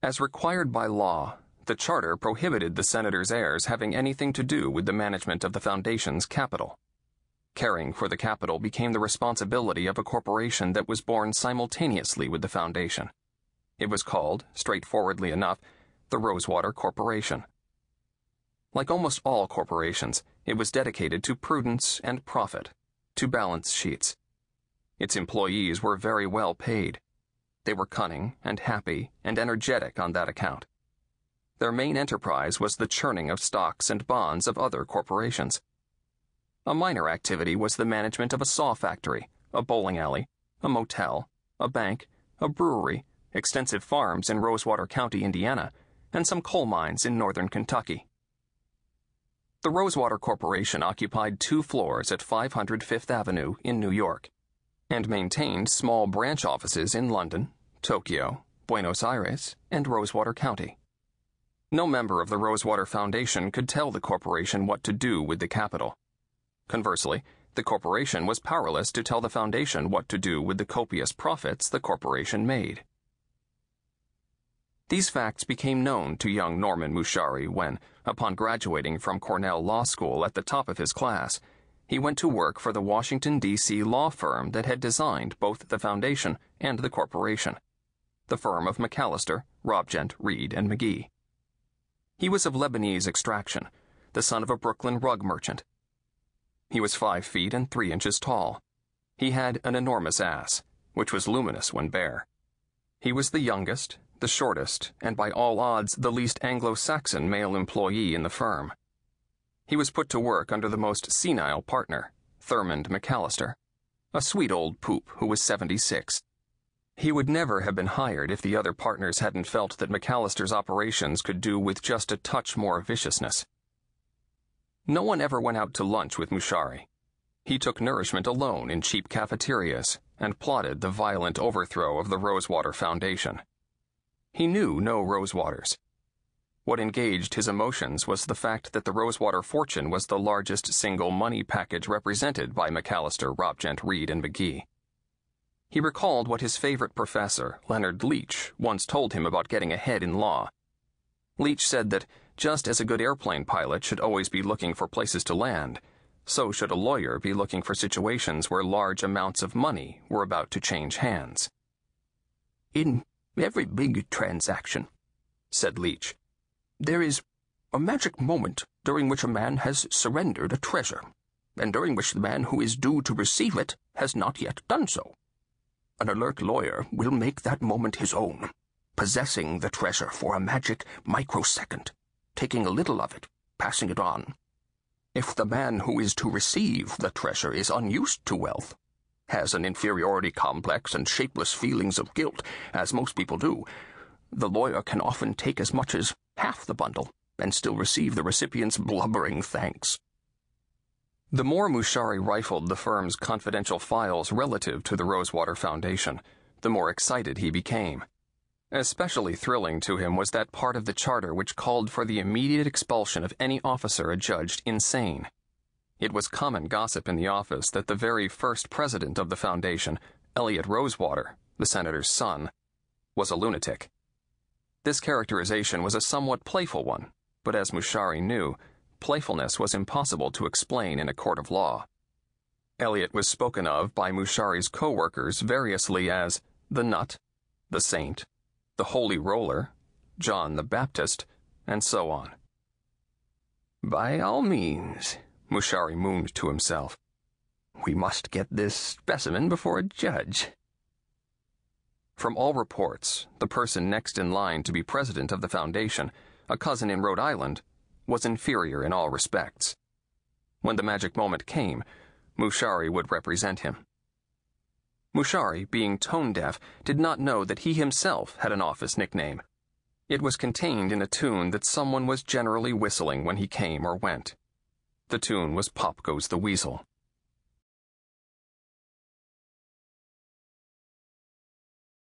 As required by law, the charter prohibited the senator's heirs having anything to do with the management of the foundation's capital. Caring for the capital became the responsibility of a corporation that was born simultaneously with the foundation. It was called, straightforwardly enough, the Rosewater Corporation. Like almost all corporations, it was dedicated to prudence and profit, to balance sheets. Its employees were very well paid. They were cunning and happy and energetic on that account. Their main enterprise was the churning of stocks and bonds of other corporations. A minor activity was the management of a saw factory, a bowling alley, a motel, a bank, a brewery, extensive farms in Rosewater County, Indiana, and some coal mines in northern Kentucky. The Rosewater Corporation occupied 2 floors at 500 Fifth Avenue in New York, and maintained small branch offices in London, Tokyo, Buenos Aires, and Rosewater County. No member of the Rosewater Foundation could tell the corporation what to do with the capital. Conversely, the corporation was powerless to tell the foundation what to do with the copious profits the corporation made. These facts became known to young Norman Mushari when, upon graduating from Cornell Law School at the top of his class, he went to work for the Washington, D.C. law firm that had designed both the foundation and the corporation, the firm of McAllister, Robgent, Reed, and McGee. He was of Lebanese extraction, the son of a Brooklyn rug merchant. He was 5 feet and 3 inches tall. He had an enormous ass, which was luminous when bare. He was the youngest, the shortest, and by all odds the least Anglo-Saxon male employee in the firm. He was put to work under the most senile partner, Thurmond McAllister, a sweet old poop who was 76. He would never have been hired if the other partners hadn't felt that McAllister's operations could do with just a touch more viciousness. No one ever went out to lunch with Mushari. He took nourishment alone in cheap cafeterias and plotted the violent overthrow of the Rosewater Foundation. He knew no Rosewaters. What engaged his emotions was the fact that the Rosewater fortune was the largest single money package represented by McAllister, Robgent, Reed, and McGee. He recalled what his favorite professor, Leonard Leach, once told him about getting ahead in law. Leach said that just as a good airplane pilot should always be looking for places to land, so should a lawyer be looking for situations where large amounts of money were about to change hands. "In every big transaction," said Leach, "there is a magic moment during which a man has surrendered a treasure, and during which the man who is due to receive it has not yet done so. An alert lawyer will make that moment his own, possessing the treasure for a magic microsecond, taking a little of it, passing it on. If the man who is to receive the treasure is unused to wealth, has an inferiority complex and shapeless feelings of guilt, as most people do, the lawyer can often take as much as half the bundle and still receive the recipient's blubbering thanks." The more Mushari rifled the firm's confidential files relative to the Rosewater Foundation, the more excited he became. Especially thrilling to him was that part of the charter which called for the immediate expulsion of any officer adjudged insane. It was common gossip in the office that the very first president of the foundation, Elliot Rosewater, the senator's son, was a lunatic. This characterization was a somewhat playful one, but as Mushari knew, playfulness was impossible to explain in a court of law. Elliot was spoken of by Mushari's co-workers variously as the Nut, the Saint, the Holy Roller, John the Baptist, and so on. "By all means," Mushari mooned to himself. "We must get this specimen before a judge." From all reports, the person next in line to be president of the foundation, a cousin in Rhode Island, was inferior in all respects. When the magic moment came, Mushari would represent him. Mushari, being tone-deaf, did not know that he himself had an office nickname. It was contained in a tune that someone was generally whistling when he came or went. The tune was Pop Goes the Weasel.